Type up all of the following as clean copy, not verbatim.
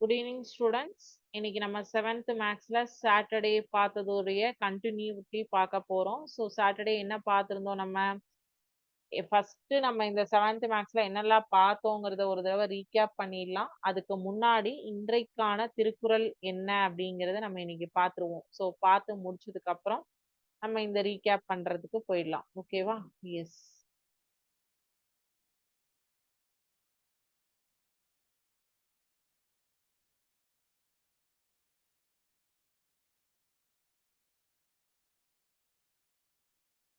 Good evening students. இன்னைக்கு நம்ம 7th மேக்ஸ்ல சாட்டர்டே பார்த்ததோடைய கண்டினியூட்டி பார்க்க போறோம். ஸோ சாட்டர்டே என்ன பார்த்துருந்தோம் நம்ம? ஃபர்ஸ்ட் நம்ம இந்த 7th மேக்ஸ்ல என்னெல்லாம் பார்த்தோங்கிறத ஒரு தடவை ரீகேப் பண்ணிடலாம். அதுக்கு முன்னாடி இன்றைக்கான திருக்குறள் என்ன அப்படிங்கிறத நம்ம இன்னைக்கு பார்த்துருவோம். ஸோ பார்த்து முடிச்சதுக்கு அப்புறம் நம்ம இந்த ரீகேப் பண்றதுக்கு போயிடலாம். ஓகேவா? எஸ்.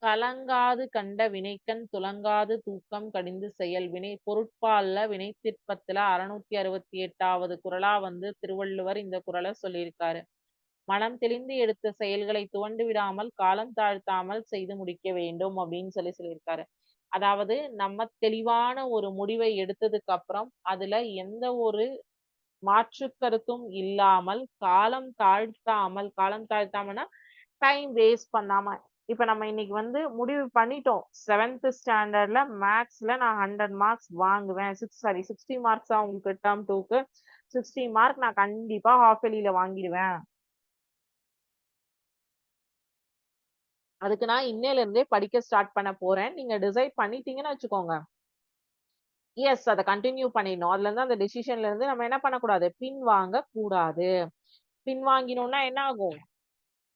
கலங்காது கண்ட வினைக்கண் துலங்காது தூக்கம் கடிந்து செயல் வினை பொருட்பால்ல வினைத்திற்பத்துல 668வது குறளா வந்து திருவள்ளுவர் இந்த குறளை சொல்லியிருக்காரு. மனம் தெளிந்து எடுத்த செயல்களை துவண்டு விடாமல் காலம் தாழ்த்தாமல் செய்து முடிக்க வேண்டும் அப்படின்னு சொல்லியிருக்காரு. அதாவது நம்ம தெளிவான ஒரு முடிவை எடுத்ததுக்கு அப்புறம் அதுல எந்த ஒரு மாற்று கருத்தும் இல்லாமல் காலம் தாழ்த்தாமனா டைம் வேஸ்ட் பண்ணாம இப்ப நம்ம இன்னைக்கு வந்து முடிவு பண்ணிட்டோம். 7th ஸ்டாண்டர்ட்ல மேக்ஸ்ல நான் 100 மார்க்ஸ் வாங்குவேன். 60 மார்க்ஸ் உங்களுக்கு டேர்ம் 2க்கு 60 மார்க் நான் கண்டிப்பா ஹாஃப் இயர்லில வாங்கிடுவேன். அதுக்கு நான் இன்னையில இருந்தே படிக்க ஸ்டார்ட் பண்ண போறேன். நீங்க டிசைட் பண்ணிட்டீங்கன்னு வச்சுக்கோங்க. எஸ், அதை கண்டினியூ பண்ணிடணும். அதுல இருந்து அந்த டெசிஷன்ல இருந்து நம்ம என்ன பண்ணக்கூடாது, பின் வாங்க கூடாது. பின் வாங்கினோம்னா என்ன ஆகும்?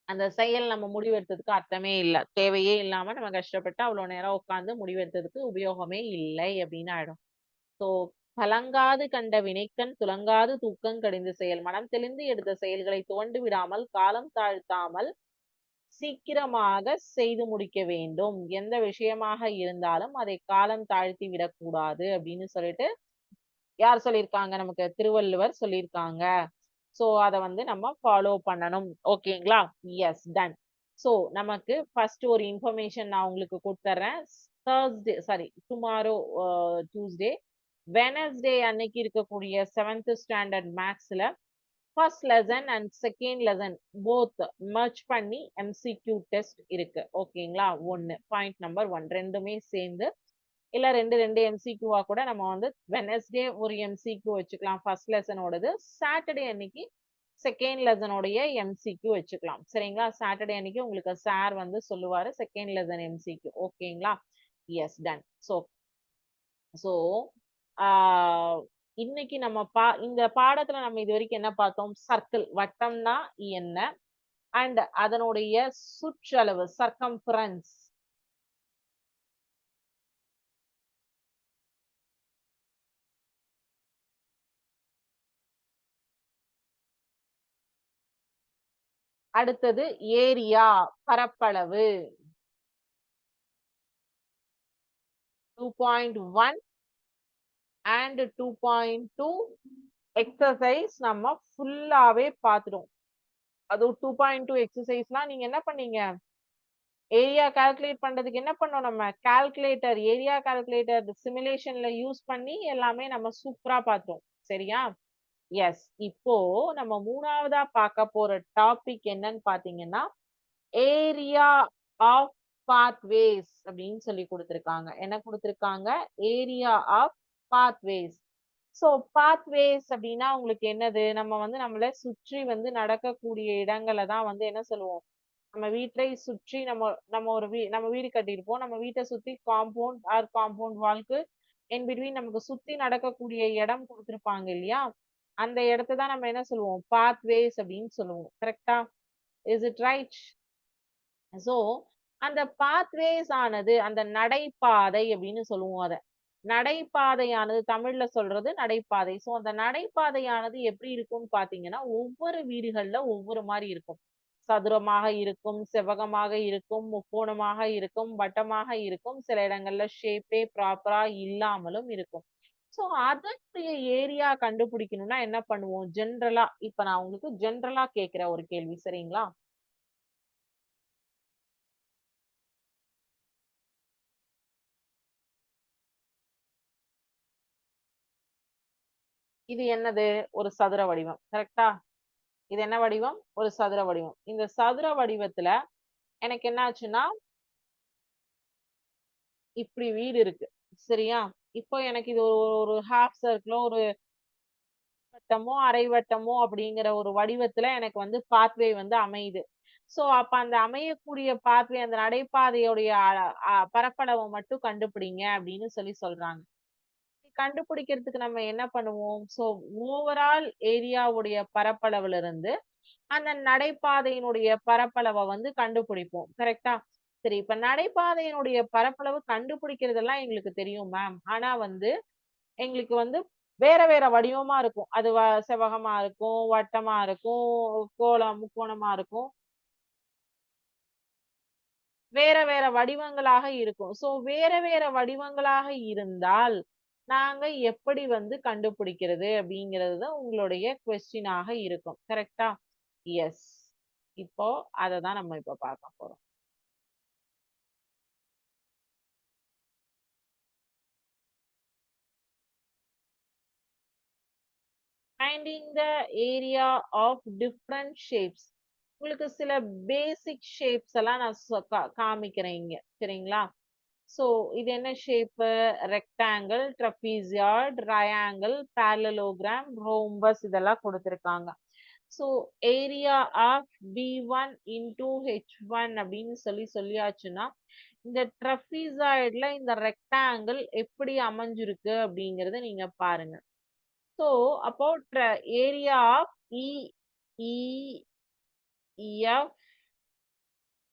அந்த செயல் நம்ம முடிவெடுத்ததுக்கு அர்த்தமே இல்ல. தேவையே இல்லாம நம்ம கஷ்டப்பட்டு அவ்வளவு நேரம் உட்கார்ந்து முடிவெடுத்ததுக்கு உபயோகமே இல்லை அப்படின்னு ஆயிடும். சோ கலங்காது கண்ட வினைக்கண் துலங்காது தூக்கங் கடிந்து செயல் மனம் தெளிந்து எடுத்த செயல்களை துவண்டு விடாமல் காலம் தாழ்த்தாமல் சீக்கிரமாக செய்து முடிக்க வேண்டும். எந்த விஷயமாக இருந்தாலும் அதை காலம் தாழ்த்தி விடக்கூடாது அப்படின்னு சொல்லிட்டு யார் சொல்லியிருக்காங்க? நமக்கு திருவள்ளுவர் சொல்லியிருக்காங்க. சோ அத வந்து நம்ம ஃபாலோ பண்ணணும். ஓகேங்களா? Yes, done. சோ நமக்கு ஃபர்ஸ்ட் ஒரு இன்ஃபர்மேஷன் நான் உங்களுக்கு கொடுத்துறேன். Thursday, sorry, tomorrow Tuesday, Wednesday அன்னைக்கு இருக்கக்கூடிய 7th ஸ்டாண்டர்ட் மேக்ஸ்ல first lesson and second lesson both merge பண்ணி எம்சிக்யூ டெஸ்ட் இருக்கு. ஓகேங்களா? பாயிண்ட் நம்பர் 1 ரெண்டுமே சேர்ந்து இல்ல ரெண்டு எம்சிக்யூவா கூட நம்ம வந்து வெனஸ்டே ஒரு எம்சிக்யூ வச்சுக்கலாம் ஃபர்ஸ்ட் லெசனோடது, சாட்டர்டே அன்னைக்கு செகண்ட் லெசனோடைய எம்சிக்யூ வச்சுக்கலாம். சரிங்களா? சாட்டர்டே அன்னைக்கு உங்களுக்கு சார் வந்து சொல்லுவாரு செகண்ட் லெசன் எம்சிக்யூ. ஓகேங்களா? Yes, done. ஸோ ஸோ இன்னைக்கு நம்ம இந்த பாடத்துல நம்ம இது வரைக்கும் என்ன பார்த்தோம்? சர்க்கிள், வட்டம்னா என்ன, அண்ட் அதனுடைய சுற்றளவு சர்க்கம்ஃபரன்ஸ். அடுத்தது ஏரியா, பரப்பளவு. 2.1 and 2.2 எக்ஸசைஸ் நம்ம ஃபுல்லாவே பார்த்துட்டோம். அது 2.2 எக்ஸசைஸ்லாம் நீங்க என்ன பண்ணீங்க? ஏரியா கால்குலேட் பண்றதுக்கு என்ன பண்ணோம்? நம்ம கால்குலேட்டர், ஏரியா கால்குலேட்டர் சிமுலேஷன்ல யூஸ் பண்ணி எல்லாமே நம்ம சூப்பரா பார்த்தோம். சரியா? எஸ். இப்போ நம்ம மூணாவதா பார்க்க போற டாபிக் என்னன்னு பாத்தீங்கன்னா, ஏரியா ஆஃப் பாத்வேஸ் அப்படின்னு சொல்லி கொடுத்திருக்காங்க. என்ன கொடுத்திருக்காங்க? Area of pathways. So pathways அப்படின்னா உங்களுக்கு என்னது? நம்ம வந்து நம்மள சுற்றி வந்து நடக்கக்கூடிய இடங்களை தான் வந்து என்ன சொல்லுவோம்? நம்ம வீட்டை சுற்றி நம்ம நம்ம ஒரு நம்ம வீடு கட்டியிருப்போம். நம்ம வீட்டை சுத்தி காம்பவுண்ட் ஆர் காம்பவுண்ட் வால்க்கு இன் பிட்வீன் நமக்கு சுத்தி நடக்கக்கூடிய இடம் கொடுத்திருப்பாங்க இல்லையா? அந்த இடத்தை தான் நம்ம என்ன சொல்லுவோம்? பாத்வேஸ் அப்படின்னு சொல்லுவோம். கரெக்டா? Is it right? சோ அந்த பாத்வேஸ் ஆனது அந்த நடைபாதை அப்படின்னு சொல்லுவோம். அத நடைபாதையானது தமிழ்ல சொல்றது நடைபாதை. சோ அந்த நடைபாதையானது எப்படி இருக்கும்னு பாத்தீங்கன்னா ஒவ்வொரு வீடுகள்ல ஒவ்வொரு மாதிரி இருக்கும். சதுரமாக இருக்கும், செவ்வகமாக இருக்கும், முக்கோணமாக இருக்கும், வட்டமாக இருக்கும், சில இடங்கள்ல ஷேப்பே ப்ராப்பரா இல்லாமலும் இருக்கும். சோ அதனுடைய ஏரியா கண்டுபிடிக்கணும்னா என்ன பண்ணுவோம்? ஜென்ரலா இப்ப நான் உங்களுக்கு ஜென்ரலா கேட்கிற ஒரு கேள்வி, சரிங்களா? இது என்னது? ஒரு சதுர வடிவம். கரெக்டா? இது என்ன வடிவம்? ஒரு சதுர வடிவம். இந்த சதுர வடிவத்துல எனக்கு என்ன ஆச்சுன்னா இப்படி வீடு இருக்கு. சரியா? இப்போ எனக்கு இது ஒரு ஒரு ஹாஃப் சர்க்கிளோ ஒரு வட்டமோ அரை வட்டமோ அப்படிங்கிற ஒரு வடிவத்துல எனக்கு வந்து பாத்வே வந்து அமையுது. சோ அப்ப அந்த அமையக்கூடிய பாத்வே அந்த நடைபாதையுடைய பரப்பளவை மட்டும் கண்டுபிடிங்க அப்படின்னு சொல்லி சொல்றாங்க. கண்டுபிடிக்கிறதுக்கு நம்ம என்ன பண்ணுவோம்? சோ ஓவரால் ஏரியாவுடைய பரப்பளவுல இருந்து அந்த நடைபாதையினுடைய பரப்பளவை வந்து கண்டுபிடிப்போம். கரெக்ட்டா? சரி, இப்ப நடைபாதையினுடைய பரப்பளவு கண்டுபிடிக்கிறதெல்லாம் எங்களுக்கு தெரியும் மேம். ஆனா வந்து எங்களுக்கு வந்து வேற வேற வடிவமா இருக்கும். அது செவ்வகமா இருக்கும், வட்டமா இருக்கும், முக்கோணமா இருக்கும். வேற வேற வடிவங்களாக இருக்கும். சோ வேற வேற வடிவங்களாக இருந்தால், நாங்க எப்படி வந்து கண்டுபிடிக்கிறது? அப்படிங்கிறது தான் உங்களுடைய கொஸ்டினாக இருக்கும். கரெக்ட்டா? எஸ். இப்போ அததான் நம்ம இப்ப பார்க்க போறோம். Finding the area of different shapes. உங்களுக்கு சில பேசிக் ஷேப்ஸ் எல்லாம் நான் காமிக்கிறேன் இங்க. சரிங்களா? சோ இது என்ன shape? Rectangle, trapezoid, triangle, parallelogram, rhombus இதெல்லாம் கொடுத்திருக்காங்க. So area of B1 into H1 அப்படின்னு சொல்லியாச்சுன்னா, இந்த ட்ரபீசாய்டுல இந்த ரெக்டாங்கிள் எப்படி அமைஞ்சிருக்கு அப்படிங்கறத நீங்க பாருங்க. So about area of EF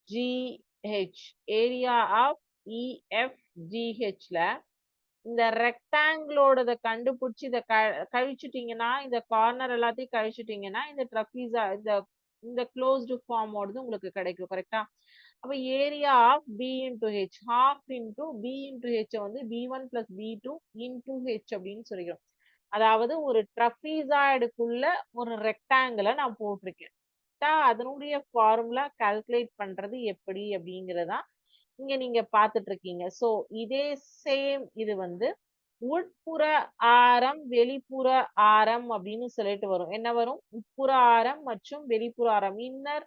GH, area of EFGH ல இந்த ரெக்டாங்கிளோடத கண்டுபிடிச்சு இத கழிச்சுட்டீங்கன்னா, இந்த கார்னர் எல்லாத்தையும் கழிச்சுட்டீங்கன்னா, இந்த ட்ரபீசா இந்த இந்த க்ளோஸ்டு ஃபார்மோடது உங்களுக்கு கிடைக்கும். கரெக்ட்டா? அப்ப area of B into H, half into B into H வந்து B1 plus B2 into H அப்படின்னு சொல்லிக்கிறோம். அதாவது ஒரு ட்ரபீசாய்டுக்குள்ள ஒரு ரெக்டாங்கிள நான் போட்டிருக்கேன். அதனுடைய ஃபார்முலா கால்குலேட் பண்றது எப்படி அப்படிங்கறதா இங்க நீங்க பாத்துட்டு இருக்கீங்க. சோ இதே சேம் இது வந்து உட்புற ஆரம், வெளிப்புற ஆரம் அப்படின்னு சொல்லிட்டு வரும். என்ன வரும்? உட்புற ஆரம் மற்றும் வெளிப்புற ஆரம். Inner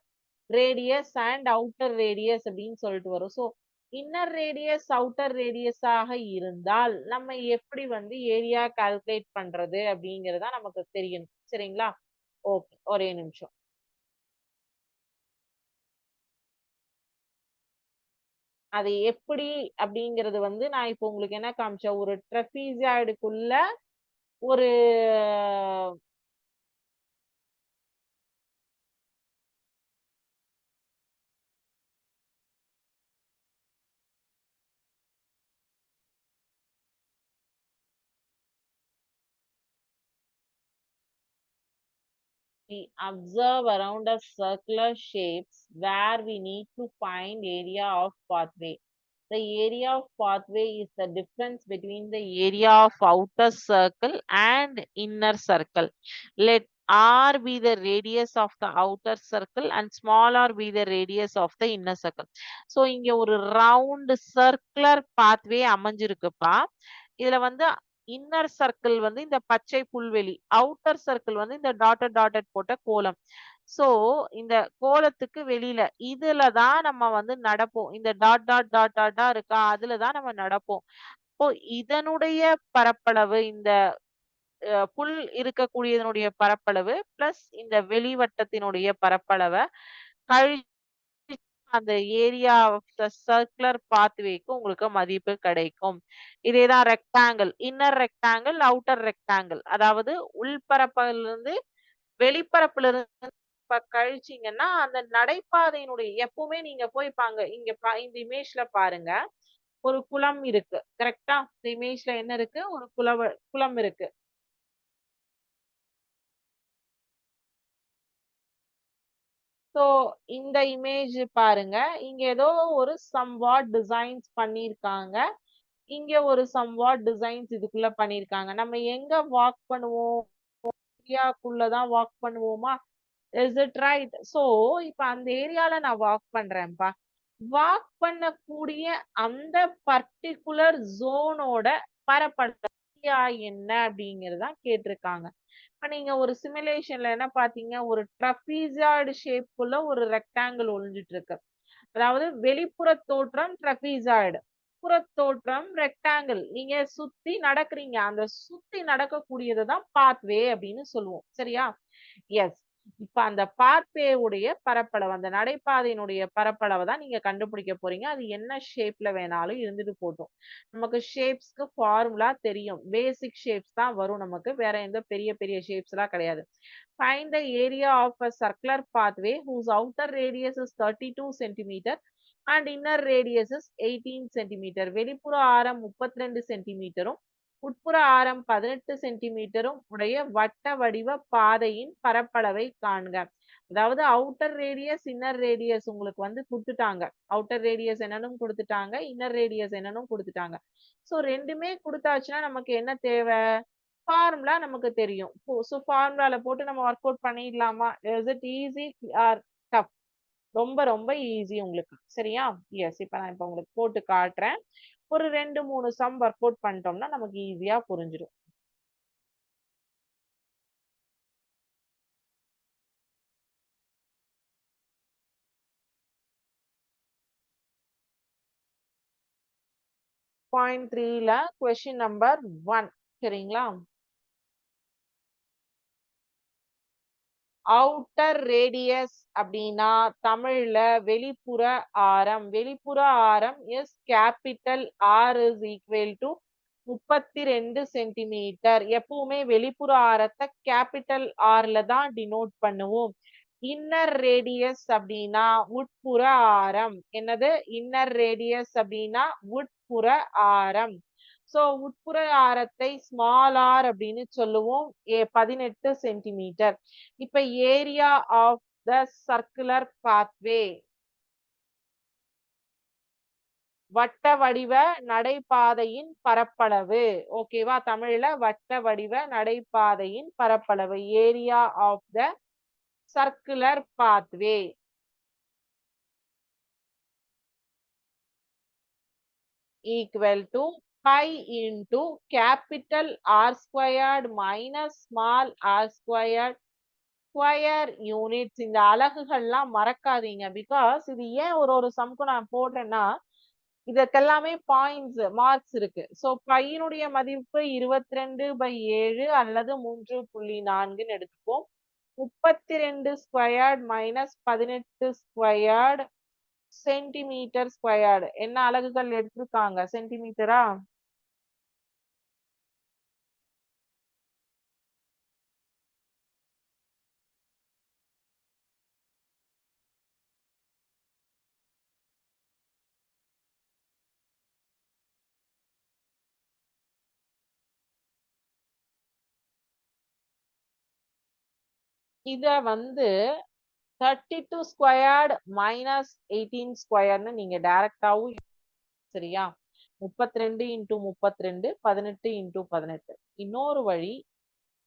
radius and outer radius அப்படின்னு சொல்லிட்டு வரும். சோ இன்னர் ரேடியஸ் அவுட்டர் ரேடியஸாக இருந்தால் நம்ம எப்படி வந்து ஏரியா கால்குலேட் பண்றது அப்படிங்கறத நமக்கு தெரியணும். சரிங்களா? ஓகே, ஒரே நிமிஷம். அது எப்படி அப்படிங்கிறது வந்து நான் இப்போ உங்களுக்கு என்ன காமிச்சேன்? ஒரு ட்ரெபீசியாய்டுக்குள்ள ஒரு we observe around a circular shapes where we need to find area of pathway. The area of pathway is the difference between the area of outer circle and inner circle. Let R be the radius of the outer circle and small r be the radius of the inner circle. So இங்க ஒரு round circular pathway அமைஞ்சிருக்குப்பா. இதுல வந்து inner circle வந்து இந்த பச்சை புல்வெளி, outer circle வந்து இந்த டாட்டட் போட்ட கோலம். சோ இந்த கோலத்துக்கு வெளியில இதுல தான் நம்ம வந்து நடப்போம். இந்த டாட்டா இருக்கா? அதுல தான் நம்ம நடப்போம். இப்போ இதனுடைய பரப்பளவு இந்த புல் இருக்கக்கூடியதனுடைய பரப்பளவு பிளஸ் இந்த வெளிவட்டத்தினுடைய பரப்பளவ கழிச்சு அந்த ஏரியா ஆஃப் த சர்க்குலர் பாத்வேக்கு உங்களுக்கு மதிப்பு கிடைக்கும். இதேதான் rectangle. Inner rectangle, outer rectangle. அதாவது உள்பரப்பிலிருந்து வெளிப்பரப்புல இருந்து கழிச்சீங்கன்னா, அந்த நடைபாதையினுடைய எப்பவுமே நீங்க போய் இங்க இந்த இமேஜ்ல பாருங்க. ஒரு குளம் இருக்கு. கரெக்ட்டா? இந்த இமேஜ்ல என்ன இருக்கு? ஒரு குளம் இருக்கு. சோ இந்த இமேஜ் பாருங்க. இங்க ஏதோ ஒரு சம்வாட் டிசைன்ஸ் பண்ணியிருக்காங்க. இங்க ஒரு சம்வாட் டிசைன்ஸ் இதுக்குள்ள பண்ணியிருக்காங்க. நம்ம எங்க வாக் பண்ணுவோம்? ஏரியாக்குள்ள தான் வாக் பண்ணுவோமா? Is it right? சோ இப்ப அந்த ஏரியால நான் வாக் பண்றேன்ப்பா. வாக் பண்ணக்கூடிய அந்த பர்ட்டிகுலர் ஜோனோட பரப்பளவு என்ன அப்படிங்கிறது தான் கேட்டிருக்காங்க. இப்ப நீங்க ஒரு சிமுலேஷன்ல என்ன பார்த்தீங்க? ஒரு ட்ரபீசியாய்டு ஷேப்க்குள்ள ஒரு ரெக்டாங்கிள் ஒளிஞ்சிட்டு இருக்கு. அதாவது வெளிப்புற தோற்றம் ட்ரபீசாய்டு. உட்புற தோற்றம் ரெக்டாங்கிள். நீங்க சுத்தி நடக்கிறீங்க. அந்த சுத்தி நடக்கக்கூடியது தான் பாத்வே அப்படின்னு சொல்லுவோம். சரியா? எஸ். இப்ப அந்த பாத்வே உடைய பரப்பளவு, அந்த நடைபாதையினுடைய பரப்பளவை தான் நீங்க கண்டுபிடிக்க போறீங்க. அது என்ன ஷேப்ல வேணாலும் இருந்துட்டு போட்டும். நமக்கு ஷேப்ஸ்க்கு ஃபார்முலா தெரியும். பேசிக் ஷேப்ஸ் தான் வரும் நமக்கு. வேற எந்த பெரிய பெரிய ஷேப்ஸ்லாம் கிடையாது. Find the area of a circular pathway whose outer radius is 32 centimeter and inner radius is 18 centimeter. வெளிப்புற ஆரம் 32 சென்டிமீட்டரும் உட்புற ஆரம் 18 சென்டிமீட்டரும் உடைய வட்ட வடிவ பாதையின் பரப்பளவை காண்க. அதாவது அவுட்டர் ரேடியஸ் இன்னர் ரேடியஸ் உங்களுக்கு வந்து கொடுத்துட்டாங்க. அவுட்டர் ரேடியஸ் என்னன்னு கொடுத்துட்டாங்க, இன்னர் ரேடியஸ் என்னன்னு கொடுத்துட்டாங்க. ஸோ ரெண்டுமே கொடுத்தாச்சுன்னா நமக்கு என்ன தேவை? ஃபார்முலா நமக்கு தெரியும். ஸோ ஃபார்முலால போட்டு நம்ம ஒர்க் அவுட் பண்ணிடலாமா? Is it easy or tough? ரொம்ப ரொம்ப ஈஸி உங்களுக்கு. சரியா? எஸ். இப்ப உங்களுக்கு போட்டு காட்டுறேன். ஒரு 2, 3 சம் ஒர்க் அவுட் பண்ணிட்டோம்னா நமக்கு ஈஸியா புரிஞ்சிடும். பாயிண்ட் 3ல கொஸ்டின் நம்பர் 1. சரிங்களா? அவுட்டர் ரேடியஸ் அப்படின்னா தமிழ்ல வெளிப்புற ஆரம். வெளிப்புற ஆரம் is capital R is equal to 32 centimetre. எப்பவுமே வெளிப்புற ஆரத்தை கேபிட்டல் ஆர்ல தான் டினோட் பண்ணுவோம். இன்னர் ரேடியஸ் அப்படின்னா உட்புற ஆரம். என்னது? இன்னர் ரேடியஸ் அப்படின்னா உட்புற ஆரம். சோ உட்புற ஆரத்தை ஸ்மால் ஆர் அப்படின்னு சொல்லுவோம். 18 சென்டிமீட்டர். இப்ப area of the circular pathway, வட்ட வடிவ நடைபாதையின் பரப்பளவு. ஓகேவா? தமிழ்ல வட்ட வடிவ நடைபாதையின் பரப்பளவு. Area of the circular pathway equal to pi into capital R squared minus small r squared square units. இந்த அலகுகள்லாம் மறக்காதீங்க. பிகாஸ் இது ஏன் ஒரு சம்க்கு நான் போடுறேன்னா இதற்கெல்லாமே பாயிண்ட்ஸ் மார்க்ஸ் இருக்கு. ஸோ பையனுடைய மதிப்பு 22/7 அல்லது 3.4ன்னு எடுத்துப்போம். 32 squared minus 18 squared centimetre squared. என்ன அலகுகள் எடுத்திருக்காங்க? சென்டிமீட்டரா? இத வந்து 32 ஸ்கொயர்ட் மைனஸ் 18 ஸ்கொயர்னு நீங்க டைரக்டாவும். சரியா? 32 இன்டூ 32 18 இன்டூ 18. இன்னொரு வழி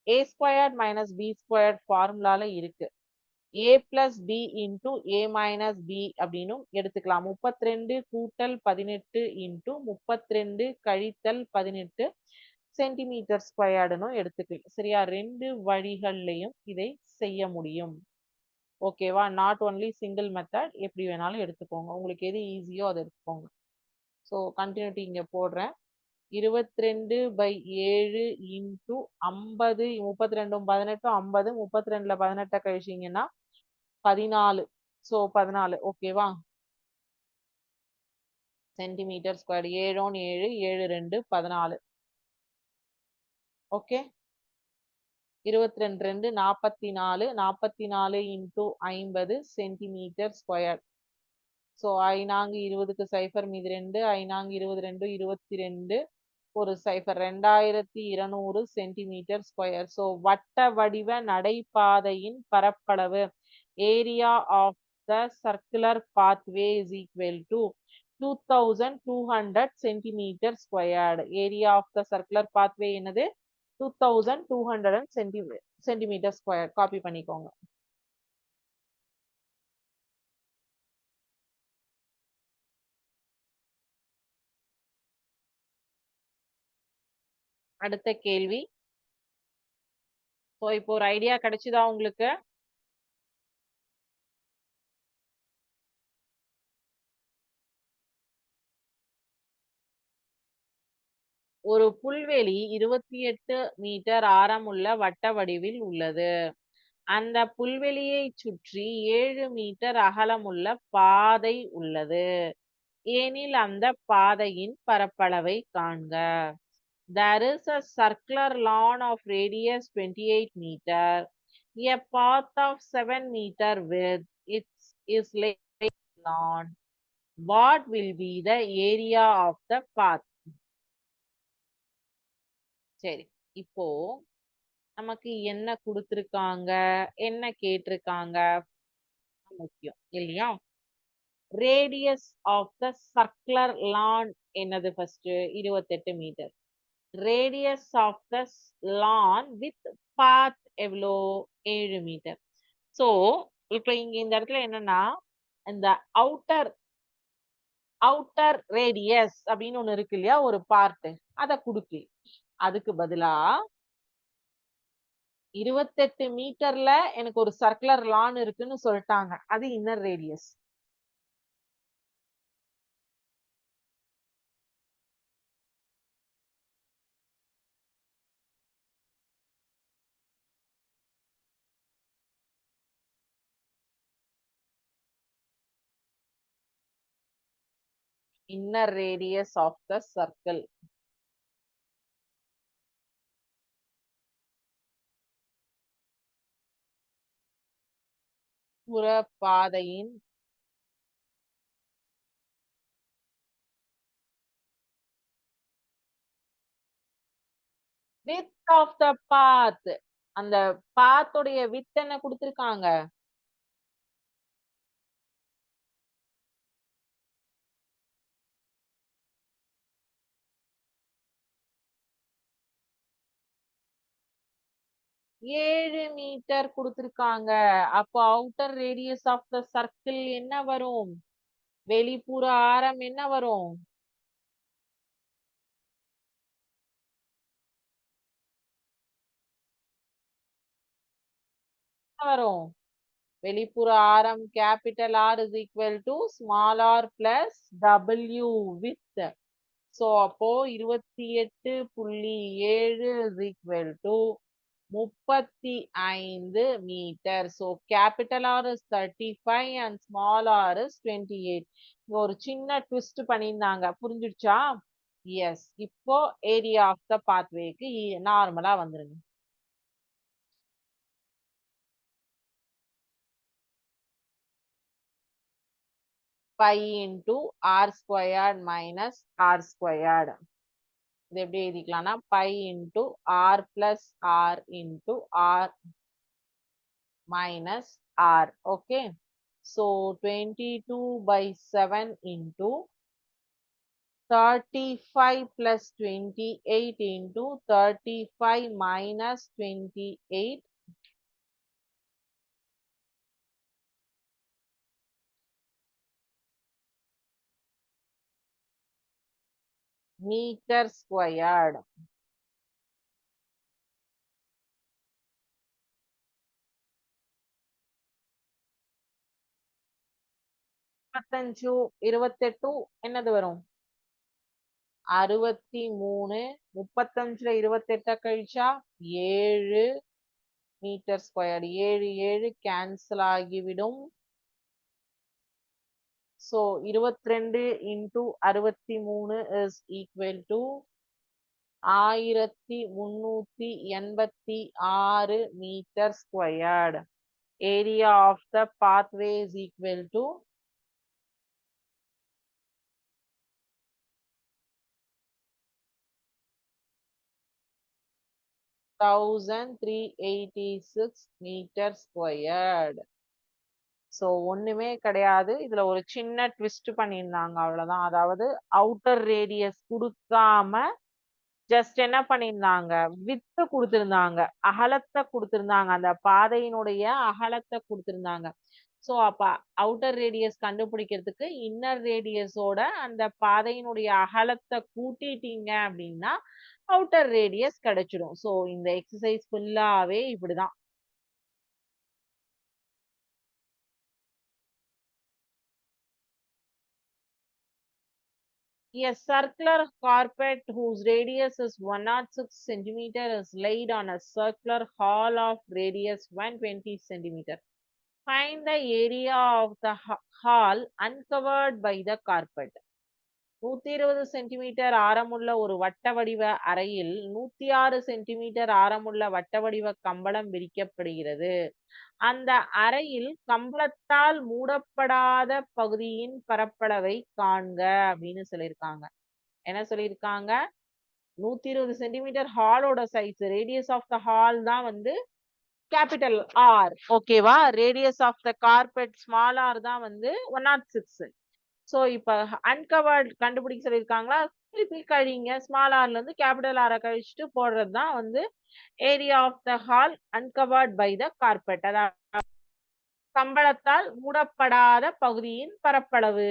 a squared minus b squared ஃபார்முலால இருக்கு. a plus b into a minus b அப்படின்னும் எடுத்துக்கலாம். 32 கூட்டல் 18 இன்டூ 32 கழித்தல் 18 சென்டிமீட்டர் ஸ்கொயர்டுன்னு எடுத்துக்கலாம். சரியா? ரெண்டு வழிகள்லையும் இதை செய்ய முடியும். ஓகேவா? Not only single method. எப்படி வேணாலும் எடுத்துக்கோங்க. உங்களுக்கு எது ஈஸியோ அதை எடுத்துக்கோங்க. ஸோ கண்டினியூட்டி இங்க போடுறேன். 22/7 இன்டூ 50. 32 18 50. 32ல 18 கழிச்சிங்கன்னா 14. ஸோ 14. ஓகேவா? Centimetre square. 7 1 7 7 2 14. Okay. 22 2 44. 44 into 50 centimetre square. So 5 20க்கு 0 மீது 2. 5 22 22 ஒரு 0 2200 சென்டிமீட்டர் ஸ்கொயர். ஸோ வட்ட வடிவ நடைபாதையின் பரப்பளவு area of the circular pathway is equal to 2200 centimetre squared. Area of the circular pathway என்னது? 2200 சென்டிமீட்டர் ஸ்கொயர். காப்பி பண்ணிக்கோங்க. அடுத்த கேள்வி. ஸோ இப்போ ஒரு ஐடியா கிடைச்சுதா உங்களுக்கு? ஒரு புல்வெளி 28 மீட்டர் ஆரமுள்ள வட்ட வடிவில் உள்ளது. அந்த புல்வெளியை சுற்றி 7 மீட்டர் அகலமுள்ள பாதை உள்ளது. எனில் அந்த பாதையின் பரப்பளவை காண்க. There is a circular lawn of radius 28 meter. A path of 7 meter width. It is like lawn. What will be the area of the path? சரி, இப்போ நமக்கு என்ன கொடுத்திருக்காங்க, என்ன கேட்டிருக்காங்க முக்கியம் இல்லையா? Radius of the circular lawn என்னது first 28 metre. Radius of the lawn with path எவ்வளோ 7 மீட்டர். ஸோ இப்போ இங்க இந்த இடத்துல என்னன்னா இந்த அவுட்டர் அவுட்டர் ரேடியஸ் அப்படின்னு ஒண்ணு இருக்கு இல்லையா, ஒரு பார்ட், அதை கொடுக்கல. அதுக்கு பதிலா 28 மீட்டர்ல எனக்கு ஒரு சர்க்குலர் லான் இருக்குன்னு சொல்லிட்டாங்க, அது inner radius. inner radius of the circle. புறப்பாதையின் width of the path. அந்த path உடைய width என்ன கொடுத்திருக்காங்க? ஏழு மீட்டர் கொடுத்திருக்காங்க. அப்போ outer radius of the circle என்ன வரும்? வெளிப்புற ஆரம் என்ன வரும்? வரும் வெளிப்புற ஆரம் capital R is equal to small r plus W width. So அப்போ 28.7 is equal to 35 metre. So capital R is 35 and small r is 28. ஒரு சின்ன ட்விஸ்ட் பண்ணியிருந்தாங்க, புரிஞ்சிடுச்சா? எஸ். இப்போ ஏரியா ஆஃப் த பாத்வேக்கு நார்மலா வந்துருங்க. Pi into r squared minus r squared. இது எப்படி எழுதிக்கலாம்னா pi into r plus r into r minus r. Okay, so 22/7 into 35 plus 28 into 35 minus 28 meter squared. இருபத்தெட்டு என்னது வரும்? 63. 35ல 28 கழிச்சா 7 மீட்டர் ஸ்கொயர். 7 7 கேன்சல் ஆகிவிடும். So 22 into 63 is equal to 1386 meter squared. Area of the pathway is equal to 1386 meter squared. So ஒண்ணுமே கிடையாது, இதுல ஒரு சின்ன ட்விஸ்ட் பண்ணியிருந்தாங்க, அவ்வளவுதான். அதாவது அவுட்டர் ரேடியஸ் கொடுக்காம ஜஸ்ட் என்ன பண்ணியிருந்தாங்க, வித்து கொடுத்திருந்தாங்க, அகலத்தை கொடுத்திருந்தாங்க, அந்த பாதையினுடைய அகலத்தை கொடுத்திருந்தாங்க. ஸோ அப்ப அவுட்டர் ரேடியஸ் கண்டுபிடிக்கிறதுக்கு இன்னர் ரேடியஸோட அந்த பாதையினுடைய அகலத்தை கூட்டிட்டீங்க அப்படின்னா அவுட்டர் ரேடியஸ் கிடைச்சிடும். ஸோ இந்த எக்ஸசைஸ் ஃபுல்லாவே இப்படிதான். A circular carpet whose radius is 106 centimeter is laid on a circular hall of radius 120 centimeter. Find the area of the hall uncovered by the carpet. 120 centimetre ஆரமுள்ள ஒரு வட்ட வடிவ அறையில் 106 centimetre ஆரமுள்ள வட்ட வடிவ கம்பளம் விரிக்கப்படுகிறது. அந்த அறையில் கம்பளத்தால் மூடப்படாத பகுதியின் பரப்பளவை காண்க அப்படின்னு சொல்லியிருக்காங்க. என்ன சொல்லியிருக்காங்க? 120 சென்டிமீட்டர் ஹாலோட size, radius of the hall தான் வந்து கேபிட்டல் ஆர். ஓகேவா? Radius of the carpet small r தான் வந்து 106. ஸோ இப்ப அன்கவர்ட் கண்டுபிடிக்க சொல்லியிருக்காங்களா? திருப்பி கழிங்க. ஸ்மால் ஆர்ல இருந்து கேபிட்டல் ஆரை கழிச்சுட்டு போடுறது தான் வந்து area of the hall uncovered by the carpet. அதாவது கம்பளத்தால் மூடப்படாத பகுதியின் பரப்பளவு.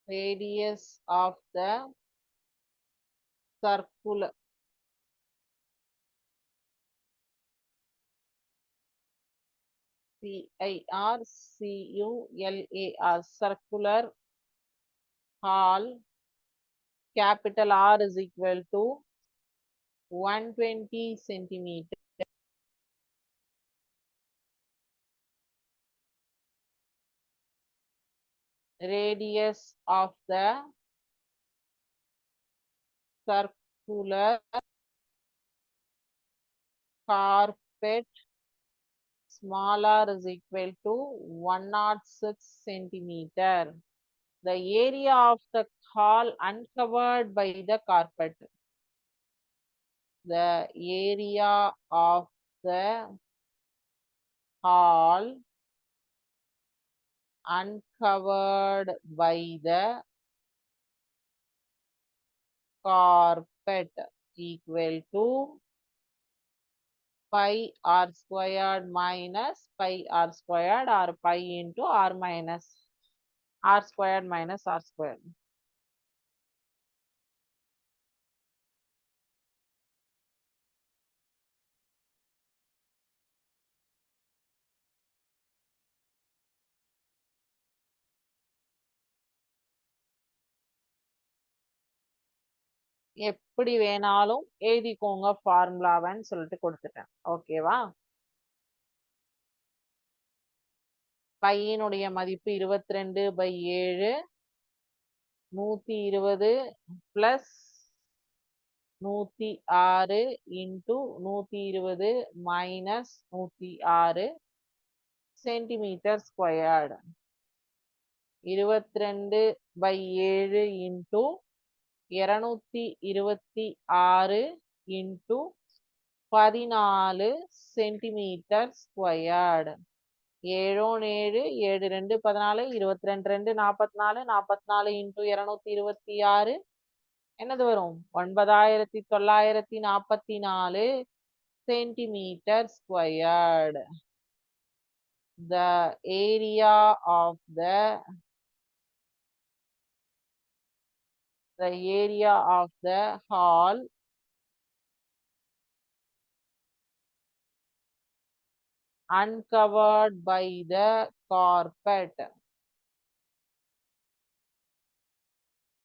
Radius of the circular circular hall, capital R is equal to 120 centimeter. Radius of the circular carpet small r is equal to 106 centimeter. The area of the hall uncovered by the carpet. The area of the hall uncovered by the carpet equal to pi r squared minus pi r squared or pi into r minus r squared minus r squared. எப்படி வேணாலும் எழுதிக்கோங்க ஃபார்முலாவன்னு சொல்லிட்டு கொடுத்துட்டேன். ஓகேவா? பையனுடைய மதிப்பு 22/7 120 plus 106 into 120 minus 106 centimetre squared. 22/7 into 226 into 14 centimetre squared. 7 7 7 2 14 22 2 44 44 into 226 என்னது வரும்? 9944 centimeter squared. The area of the hall uncovered by the carpet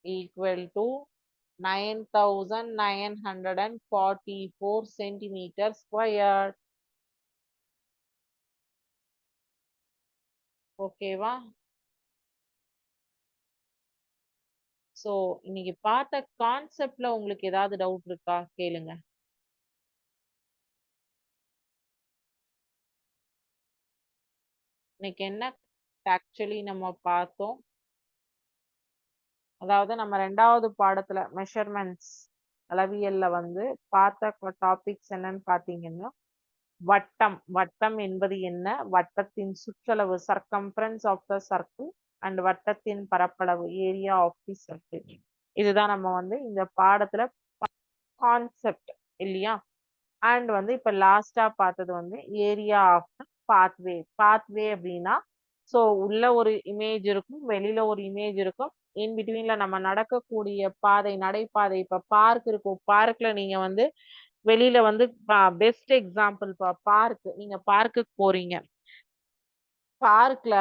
equal to 9944 centimeter squared. ஓகேவா? ஸோ இன்னைக்கு பார்த்த கான்செப்ட்ல உங்களுக்கு ஏதாவது டவுட் இருக்கா? கேளுங்க. இன்னைக்கு என்ன ஆக்சுவலி நம்ம பார்த்தோம்? அதாவது நம்ம 2வது பாடத்துல மெஷர்மெண்ட்ஸ் அளவியல்ல வந்து பார்த்த டாபிக்ஸ் என்னன்னு பார்த்தீங்கன்னா வட்டம். வட்டம் என்பது என்ன? வட்டத்தின் சுற்றளவு circumference of the circle and வட்டத்தின் பரப்பளவு ஏரியா ஆஃப் தி சர்க்கிள். இதுதான் நம்ம வந்து இந்த பாடத்துல கான்செப்ட் இல்லையா? அண்ட் வந்து இப்ப லாஸ்டா பார்த்தது வந்து area of the pathway. Pathway அப்படின்னா ஸோ உள்ள ஒரு இமேஜ் இருக்கும், வெளியில ஒரு இமேஜ் இருக்கும். இன் பிட்வீன்ல நம்ம நடக்கக்கூடிய பாதை, நடைபாதை. இப்ப பார்க் இருக்கும். பார்க்ல நீங்க வந்து வெளியில வந்து பெஸ்ட் எக்ஸாம்பிள் பார்க். நீங்க பார்க்குக்கு போறீங்க. பார்க்ல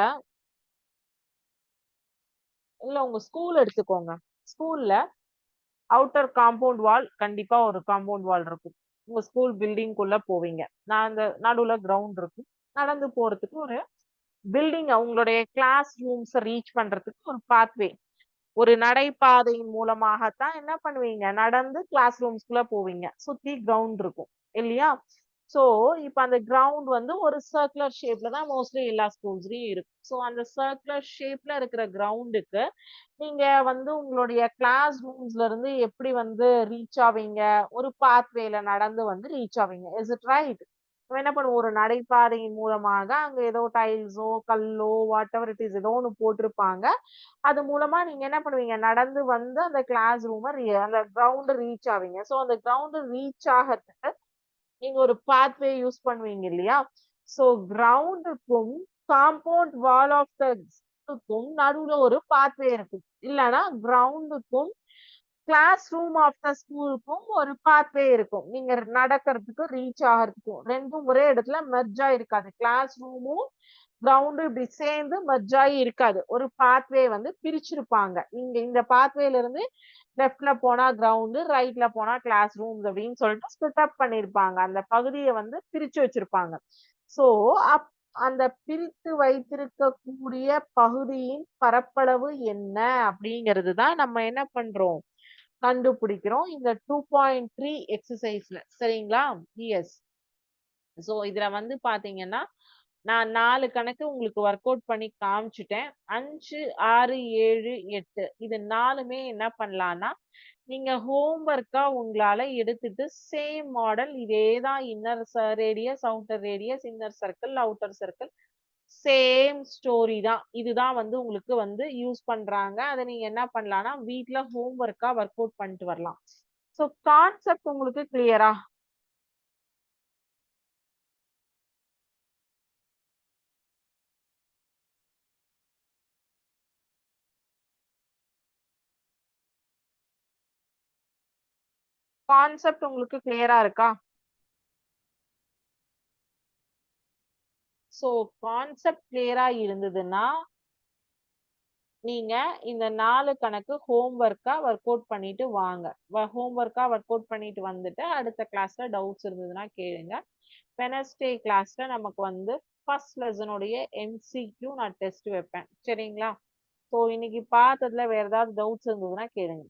இல்ல உங்க ஸ்கூல் எடுத்துக்கோங்க. ஸ்கூல்ல அவுட்டர் காம்பவுண்ட் வால் கண்டிப்பா ஒரு காம்பவுண்ட் வால் இருக்கும். உங்க ஸ்கூல் பில்டிங்குள்ள போவீங்க. நான் அந்த நடுவுல கிரவுண்ட் இருக்கும். நடந்து போறதுக்கு ஒரு பில்டிங் உங்களுடைய கிளாஸ் ரூம்ஸ் ரீச் பண்றதுக்கு ஒரு பாத்வே. ஒரு நடைபாதையின் மூலமாகத்தான் என்ன பண்ணுவீங்க? நடந்து கிளாஸ் ரூம்ஸ்குள்ள போவீங்க. சுத்தி கிரவுண்ட் இருக்கும். இல்லையா? சோ, இப்ப அந்த கிரவுண்ட் வந்து ஒரு சர்க்குலர் ஷேப்ல தான் மோஸ்ட்லி எல்லா ஸ்கூல்ஸ்லயும் இருக்கும். சோ, அந்த சர்க்குலர் ஷேப்ல இருக்கிற கிரவுண்டுக்கு நீங்க வந்து உங்களுடைய கிளாஸ் ரூம்ஸ்ல இருந்து எப்படி வந்து ரீச் ஆவீங்க? ஒரு பாத்வேல நடந்து வந்து ரீச் ஆவீங்க. Is it right? நம்ம என்ன பண்ணுவோம்? ஒரு நடைபாதையின் மூலமாக அங்க ஏதோ டைல்ஸோ, கல்லோ வாட்டெவர் இட் இஸ் ஏதோ ஒண்ணு போட்டிருப்பாங்க. அது மூலமா நீங்க என்ன பண்ணுவீங்க? நடந்து வந்து அந்த கிளாஸ் ரூம அந்த கிரவுண்ட் ரீச் ஆவீங்க. சோ அந்த கிரவுண்ட் ரீச் ஆகறதுக்கு நீங்க ஒரு பாத்வே யூஸ் பண்ணுவீங்க இல்லையா? சோ கிரவுண்டுக்கும் காம்பவுண்ட் வால் ஆஃப் த ஸ்கூலுக்கும் நடுவுல ஒரு பாத்வே இருக்கும். இல்லனா கிரவுண்டுக்கும் கிளாஸ் ரூம் ஆஃப் த ஸ்கூலுக்கும் ஒரு பாத்வே இருக்கும். நீங்க நடக்கிறதுக்கு, ரீச் ஆகறதுக்கும். 2ம் ஒரே இடத்துல மெர்ஜ் ஆயிருக்காது. கிளாஸ் ரூமும், கிரவுண்டும் இப்படி சேர்ந்து மெர்ஜ் ஆயி இருக்காது. ஒரு பாத்வே வந்து பிரிச்சிருப்பாங்க. இங்க இந்த பாத்வேல இருந்து லெஃப்ட்ல போனா கிரவுண்ட், ரைட்ல போனா கிளாஸ் ரூம்ஸ் அப்படின்னு சொல்லிட்டு ஸ்பிளிட் அப் பண்ணிருப்பாங்க. அந்த பகுதியை வந்து பிரிச்சு வச்சிருப்பாங்க. சோ அந்த பிரித்து வைத்திருக்கக்கூடிய பகுதியின் பரப்பளவு என்ன அப்படிங்கிறது தான் நம்ம என்ன பண்றோம்? கண்டுபிடிக்கிறோம். இந்த 2.3 எக்ஸர்சைஸ்ல. சரிங்களா? எஸ். சோ இதுல வந்து பாத்தீங்கன்னா, நான் 4 கணக்கு உங்களுக்கு ஒர்க் அவுட் பண்ணி காமிச்சுட்டேன். 5, 6, 7, 8 இது 4மே என்ன பண்ணலாம்னா, நீங்க ஹோம் ஒர்க்கா உங்களால எடுத்துட்டு சேம் மாடல் இதே தான் inner radius, outer radius, inner circle, outer circle same story தான். இதுதான் வந்து உங்களுக்கு வந்து யூஸ் பண்றாங்க. அத நீங்க என்ன பண்ணலாம்னா, வீட்ல ஹோம் ஒர்க்கா ஒர்க் அவுட் பண்ணிட்டு வரலாம். சோ கான்செப்ட் உங்களுக்கு கிளியரா? கான்செப்ட் உங்களுக்கு கிளியரா இருக்கா? சோ கான்செப்ட் கிளியரா இருந்ததுன்னா, நீங்க இந்த 4 கணக்கு ஹோம் ஒர்க்கா ஒர்க் அவுட் பண்ணிட்டு வாங்க. ஹோம் ஒர்க்கா ஒர்க் அவுட் பண்ணிட்டு வந்துட்டு, அடுத்த கிளாஸ்ல டவுட்ஸ் இருந்ததுன்னா கேளுங்க. வெட்னஸ்டே கிளாஸ்ல நமக்கு வந்து ஃபர்ஸ்ட் லெசனுடைய எம்சிக்யூ நான் டெஸ்ட் வைப்பேன். சரிங்களா? சோ இன்னைக்கு பார்த்ததுல வேற ஏதாவது டவுட்ஸ் இருந்ததுன்னா கேளுங்க.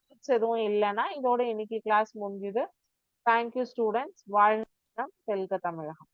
டவுட்ஸ் எதுவும் இல்லைன்னா இதோட இன்னைக்கு கிளாஸ் முடிஞ்சுது. Thank you students. வாழ்க தமிழகம். வெல்க தமிழகம்.